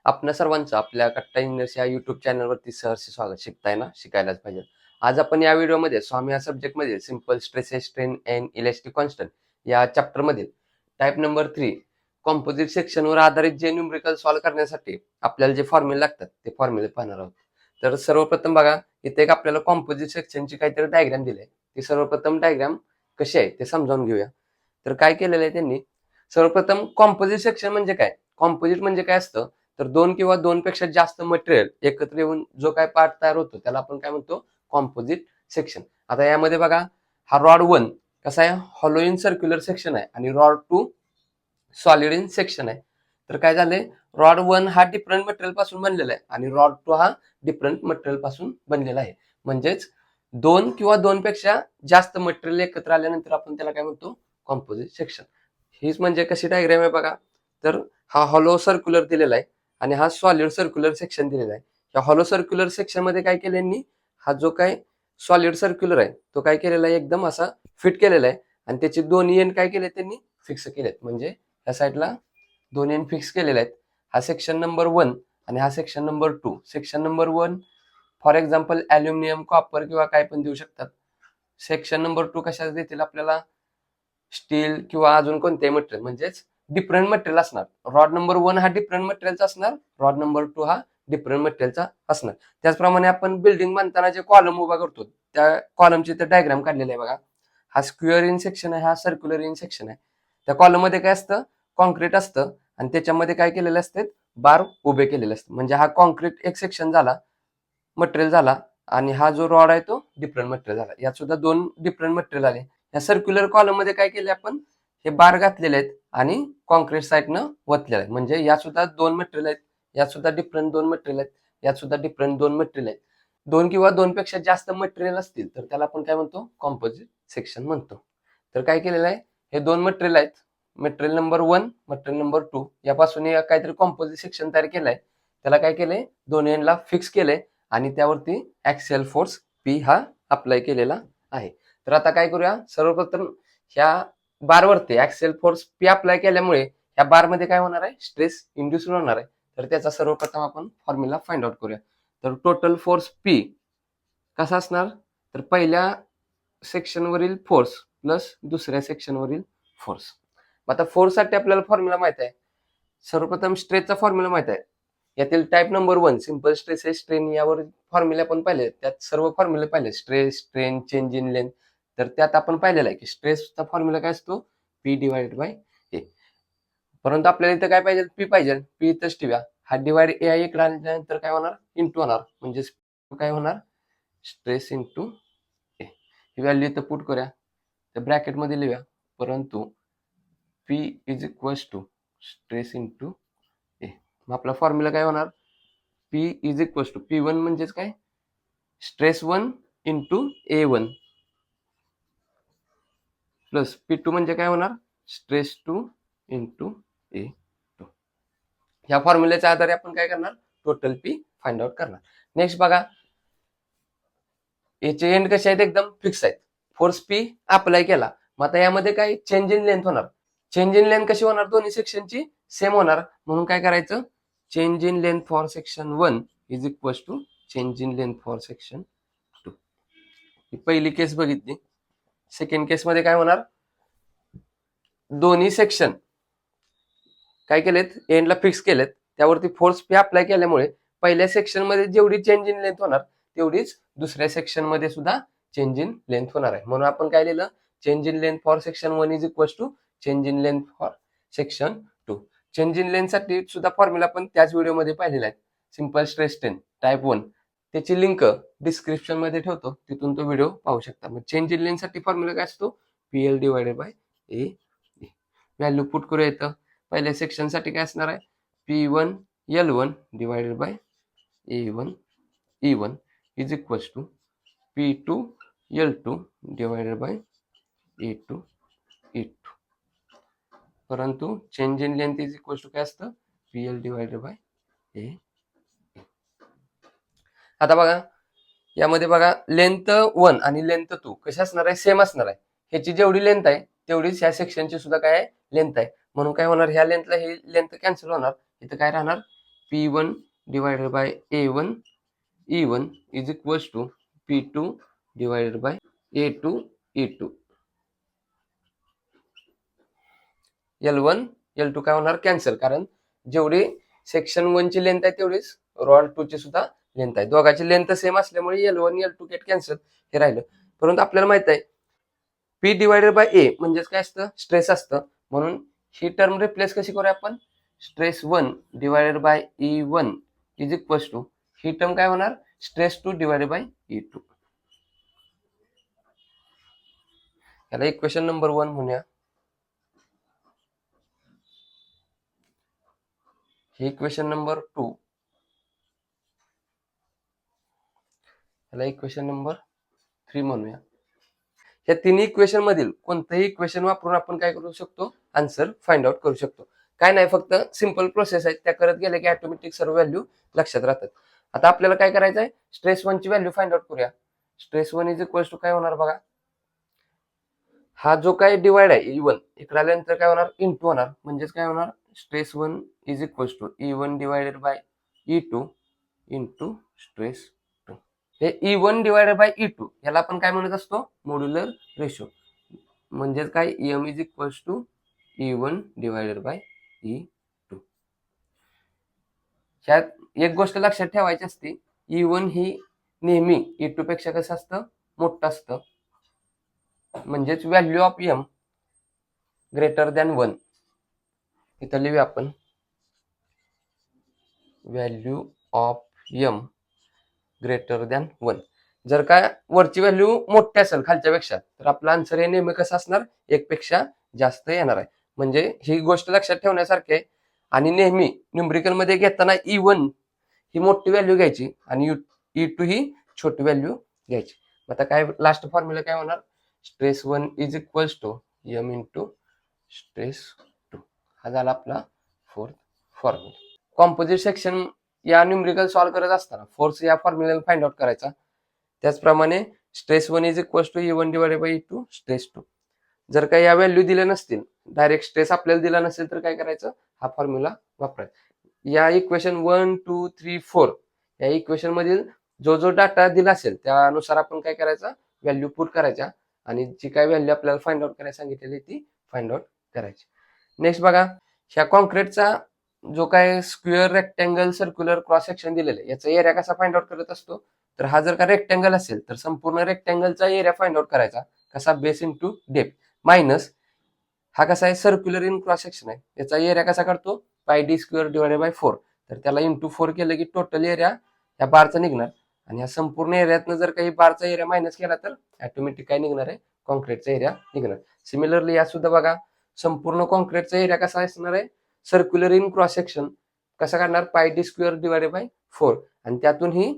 आपल्या सर्वांचं आपल्या कट्टा इंग्लिश या युट्यूब चॅनलवरती सहर्ष स्वागत. शिकताय ना, शिकायलाच पाहिजे. आज आपण या व्हिडिओमध्ये स्वामी या सब्जेक्टमध्ये simple stresses strain and elastic constant या चॅप्टरमध्ये टाईप नंबर 3 कॉम्पोजिट सेक्शनवर आधारित जे न्यूमरिकल सॉल्व्ह करण्यासाठी आपल्याला जे फॉर्म्युले लागतात ते फॉर्म्युले पाहणार आहोत. तर सर्वप्रथम बघा, इथे एक आपल्याला कॉम्पोजिट सेक्शनची काहीतरी डायग्राम दिली आहे. ती सर्वप्रथम डायग्राम कशी आहे ते समजावून घेऊया. तर काय केलेलं आहे त्यांनी, सर्वप्रथम कॉम्पोजिट सेक्शन म्हणजे काय, कॉम्पोजिट म्हणजे काय असतं, तर दोन किंवा दोन पेक्षा जास्त मटेरियल एकत्र येऊन जो काय पार्ट तयार होतो त्याला आपण काय म्हणतो, कॉम्पोजिट सेक्शन. आता यामध्ये बघा, हा रॉड 1 कसा आहे, हॉलो इन सर्क्युलर सेक्शन आहे आणि रॉड 2 सॉलिड इन सेक्शन आहे. तर काय झालंय, रॉड 1 हा डिफरंट मटेरियल पासून बनलेला आहे आणि रॉड 2 हा डिफरंट मटेरियल पासून बनलेला आहे. म्हणजेच दोन किंवा दोन पेक्षा जास्त मटेरियल एकत्र आल्यानंतर आपण त्याला काय म्हणतो, कॉम्पोजिट सेक्शन. हीच म्हणजे कशी डायग्राम आहे बघा, तर हा हॉलो सर्क्युलर दिलेला आहे आणि हा सॉलिड सर्क्युलर सेक्शन दिलेला आहे. या हॉलो सर्क्युलर सेक्शन मध्ये काय केलं यांनी, हा जो काय सॉलिड सर्क्युलर आहे तो काय केलेला आहे, एकदम असा फिट केलेला आहे आणि त्याचे दोन्ही एंड काय केले त्यांनी, फिक्स केलेत. म्हणजे या साईडला दोन्ही एंड फिक्स केलेले आहेत. हा सेक्शन नंबर 1 आणि हा section number 2. Section number 1 for example aluminium, copper किंवा काय पण देऊ शकतात. सेक्शन नंबर 2 कशाला देतील आपल्याला, स्टील किंवा अजून कोणत्याही मटेरियल, म्हणजेच डिफरंट मटेरियल असणार. रॉड नंबर 1 हा डिफरंट मटेरियलचा असणार, रॉड नंबर 2 हा डिफरंट मटेरियलचा असणार. त्याचप्रमाणे आपण बिल्डिंग बांधताना जे कॉलम उभा करतो त्या कॉलमची तर डायग्राम काढलेला आहे बघा. हा स्क्वेअर इन सेक्शन आहे, हा सर्क्युलर इन सेक्शन आहे. त्या कॉलम मध्ये काय असतं, कॉन्क्रीट असतं आणि त्याच्यामध्ये काय केलेले असते, बार उभे केलेले असते. म्हणजे हा कॉन्क्रीट एक सेक्शन झाला, मटेरियल झाला, आणि हा जो रॉड आहे तो डिफरंट मटेरियल झाला. यात सुद्धा दोन डिफरंट मटेरियल आले. या सर्क्युलर कॉलम मध्ये काय केले आपण, हे बार घातलेले आहेत आणि कॉन्क्रीट साईडनं वतलेलं आहे. म्हणजे यात सुद्धा दोन मटेरियल आहेत, यात सुद्धा डिफरंट दोन मटेरियल आहेत, यात सुद्धा डिफरंट दोन मटेरियल आहेत. दोन किंवा दोन पेक्षा जास्त मटेरियल असतील तर त्याला आपण काय म्हणतो, कॉम्पोजिट सेक्शन म्हणतो. तर काय केलेलं आहे, हे दोन मटेरियल आहेत, मटेरियल नंबर 1, मटेरियल नंबर 2, यापासून काहीतरी कॉम्पोजिट सेक्शन तयार केलंय. त्याला काय केलंय, दोन्ही एंडला फिक्स केलंय आणि त्यावरती ऍक्सियल फोर्स पी हा अप्लाय केलेला आहे. तर आता काय करूया, सर्वप्रथम ह्या बारवरती ऍक्सियल फोर्स पी अप्लाय केल्यामुळे ह्या बारमध्ये काय होणार आहे, स्ट्रेस इंड्यूस होणार आहे. तर त्याचा सर्वप्रथम आपण फॉर्म्युला फाइंड आउट करूया. तर टोटल फोर्स पी कसा असणार, तर पहिल्या सेक्शनवरील फोर्स प्लस दुसऱ्या सेक्शनवरील फोर्स. आता फोर्स साठी आपल्याला फॉर्म्युला माहित आहे. सर्वप्रथम स्ट्रेसचा फॉर्म्युला माहित आहे. यातील type number 1 simple stresses strain यावर फॉर्म्युले आपण पाहिले, त्यात सर्व फॉर्म्युले पाहिले, stress strain change in length. तर त्यात आपण पाहिलेलं आहे की स्ट्रेसचा फॉर्म्युला काय असतो, पी डिवाइडेड बाय ए. परंतु आपल्याला इथं काय पाहिजे, पी पाहिजे, पी इथंच ठेवूया. हा डिवाइड ए आहे इकडे आणल्यानंतर काय होणार, इंटू होणार. म्हणजे काय होणार, स्ट्रेस इंटू ए. ही व्हॅल्यू इथं पुट करूया, तर ब्रॅकेटमध्ये लिहूया. परंतु P is equals to stress into A. मग आपला फॉर्म्युला काय होणार, P is equals to P1 म्हणजेच काय, stress 1 into A1 plus P2 म्हणजे काय होणार, स्ट्रेस 2 इंटू A2. ह्या फॉर्म्युल्याच्या आधारे आपण काय करणार, टोटल पी फाइंड आउट करणार. नेक्स्ट बघा, याचे एंड कसे आहेत, एकदम फिक्स आहेत. फोर्स पी अप्लाय केला, मग आता यामध्ये काय चेंज इन लेंथ होणार. चेंज इन लेंथ कशी होणार, दोन्ही सेक्शनची सेम होणार. म्हणून काय करायचं, change in length for section 1 is equal to change in length for section 2. ही पहिली केस बघितली. सेकंड केस मध्ये काय होणार, दोन्ही सेक्शन काय केलेत, एंडला फिक्स केलेत, त्यावरती फोर्स पी अप्लाय केल्यामुळे पहिल्या सेक्शन मध्ये जेवढी चेंज इन लेंथ होणार तेवढीच दुसऱ्या सेक्शन मध्ये सुद्धा चेंज इन लेंथ होणार आहे. म्हणून आपण काय लिहिलं, change in length for section 1 is equal to change in length for section 2. Change in length साठी सुद्धा फॉर्म्युला आपण त्याच व्हिडिओमध्ये पाहिलेला आहे, सिंपल स्ट्रेस स्ट्रेन टाईप 1. त्याची लिंक डिस्क्रिप्शन मध्ये ठेवतो, तिथून तो व्हिडिओ पाहू शकता. मग चेंज इन लेंथ साठी फॉर्म्युला काय असतो, PL divided by A. Value put करूया इथं. पहिल्या सेक्शन साठी काय असणार आहे, P1 L1 divided by A1 E1 is equal to P2 L2 divided by A2 E2. परंतु change in length is equal to काय असतं, PL डिवायडेड बाय ए. आता बघा, यामध्ये बघा लेंथ 1 आणि लेंथ 2 कशी असणार आहे, सेम असणार आहे. ह्याची जेवढी लेंथ आहे तेवढीच ह्या सेक्शनची सुद्धा काय आहे, लेंथ आहे. म्हणून काय होणार, ह्या लेंथला ही लेंथ कॅन्सल होणार, इथं काय राहणार, P1 divided by A1 E1 is equals to P2 divided by A2 E2. L1 L2 काय होणार कॅन्सल, कारण जेवढी सेक्शन 1 ची लेंथ आहे तेवढीच रॉड 2 ची सुद्धा लेंथ आहे. दोघांची लेंथ सेम असल्यामुळे L1 L2 गेट कॅन्सल हे राहिलं. परंतु आपल्याला माहित आहे P डिवायडेड बाय A म्हणजेच काय असतं स्ट्रेस असतं, म्हणून ही टर्म रिप्लेस कशी करूया आपण stress 1 divided by E1 is equals to ही टर्म काय होणार स्ट्रेस 2 डिवायडेड बाय E2. याला इक्वेशन नंबर 1 म्हणूया. ही इक्वेशन नंबर 2, याला इक्वेशन नंबर 3 म्हणूया. या तिन्ही इक्वेशन मधील कोणतेही इक्वेशन वापरून आपण काय करू शकतो आन्सर फाइंड आउट करू शकतो. काय नाही, फक्त सिंपल प्रोसेस आहे, त्या करत गेले की ऑटोमॅटिक सर्व व्हॅल्यू लक्षात राहतात. आता आपल्याला काय करायचं आहे स्ट्रेस 1 ची व्हॅल्यू फाइंड आउट करूया. स्ट्रेस 1 इज इक्वल्स टू काय होणार बघा, हा जो काय डिवाइड आहे E1 इकडे आल्यानंतर काय होणार इंटू होणार, म्हणजेच काय होणार stress 1 is equals to E1 divided by E2 into stress 2. हे E1 डिवायडेड बाय E2 याला आपण काय म्हणत असतो मॉड्युलर रेशो, म्हणजेच काय M is equals to E1 divided by E2. ह्यात एक गोष्ट लक्षात ठेवायची असते, E1 ही नेहमी E2 पेक्षा कसं असतं मोठं असतं, म्हणजेच value of M greater than 1. इथं लिहूया आपण value of M greater than 1. जर का वरची व्हॅल्यू मोठी असेल खालच्या पेक्षा तर आपलं आन्सर हे नेहमी कसं असणार 1 पेक्षा जास्त येणार आहे. म्हणजे ही गोष्ट लक्षात ठेवण्यासारखी आहे. आणि नेहमी न्यूमरिकल मध्ये घेताना E1 ही मोठी व्हॅल्यू घ्यायची आणि E2 ही छोटी व्हॅल्यू घ्यायची. आता काय लास्ट फॉर्म्युला काय होणार stress 1 is equals to M into stress 2. हा झाला आपला 4th फॉर्म्युला. कॉम्पोजिट सेक्शन या न्यूमरिकल सॉल्व्ह करत असताना फोर्स या फॉर्म्युला फाइंड आउट करायचा. त्याचप्रमाणे stress 1 is equals to E1 divided by E2 stress 2. जर का या व्हॅल्यू दिल्या नसतील, डायरेक्ट स्ट्रेस आपल्याला दिला नसेल तर काय करायचं हा फॉर्म्युला वापरायचा. या इक्वेशन 1 2 3 4 या इक्वेशन मधील जो जो डाटा दिला असेल त्यानुसार आपण काय करायचं व्हॅल्यू पुट करायच्या आणि जी काय व्हॅल्यू आपल्याला फाइंड आउट करायला सांगितलेली ती फाइंड आउट करायची. नेक्स्ट बघा, ह्या कॉन्क्रीटचा जो काय square rectangle circular cross section दिलेलं आहे याचा एरिया कसा फाइंड आउट करत असतो, तर हा जर का रेक्टँगल असेल तर संपूर्ण रेक्टँगलचा एरिया फाइंड आउट करायचा कसा बेस इंटू डेप्थ मायनस हा कसा आहे सर्क्युलर इन क्रॉस सेक्शन आहे याचा एरिया कसा काढतो पाय डी स्क्वेअर डिवायडेड बाय 4. तर त्याला इंटू 4 केलं की टोटल एरिया या बारचा निघणार आणि या संपूर्ण एरियातनं जर काही बारचा एरिया मायनस केला तर ऑटोमॅटिक काय निघणार आहे कॉन्क्रीटचा एरिया निघणार. सिमिलरली या सुद्धा बघा संपूर्ण कॉन्क्रीटचा एरिया कसा असणार आहे सर्क्युलर इन क्रॉस सेक्शन कसा काढणार पाय डी स्क्वेअर डिवायडेड बाय 4 आणि त्यातून ही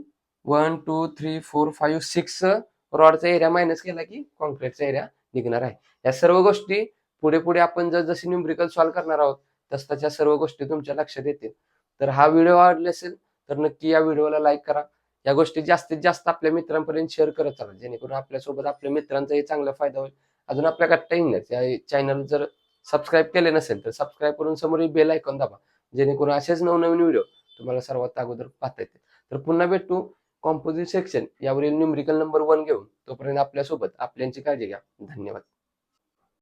1 2 3 4 5 6 रॉडचा एरिया मायनस केला की कॉन्क्रीटचा एरिया निघणार आहे. या सर्व गोष्टी पुढे पुढे आपण जशी न्यूमरिकल सॉल्व्ह करणार आहोत तसच्या सर्व गोष्टी तुमच्या लक्षात येतील. तर हा व्हिडिओ आवडला असेल तर नक्की या व्हिडिओला लाईक करा. या गोष्टी जास्तीत जास्त आपल्या मित्रांपर्यंत शेअर करत चला जेणेकरून आपल्यासोबत आपल्या मित्रांचाही चांगला फायदा होईल. अजून आपल्या गट्टा इंग्लिश या चॅनल जर सबस्क्राईब केले नसेल तर सबस्क्राईब करून समोर बेल आयकॉन दाबा जेणेकरून असेच नवनवीन व्हिडिओ तुम्हाला सर्वात अगोदर पाहता येतील. तर पुन्हा भेटू कॉम्पोजिट सेक्शन यावरील न्यूमरिकल नंबर 1 घेऊन. तोपर्यंत आपल्यासोबत आपल्यांची काळजी घ्या. धन्यवाद.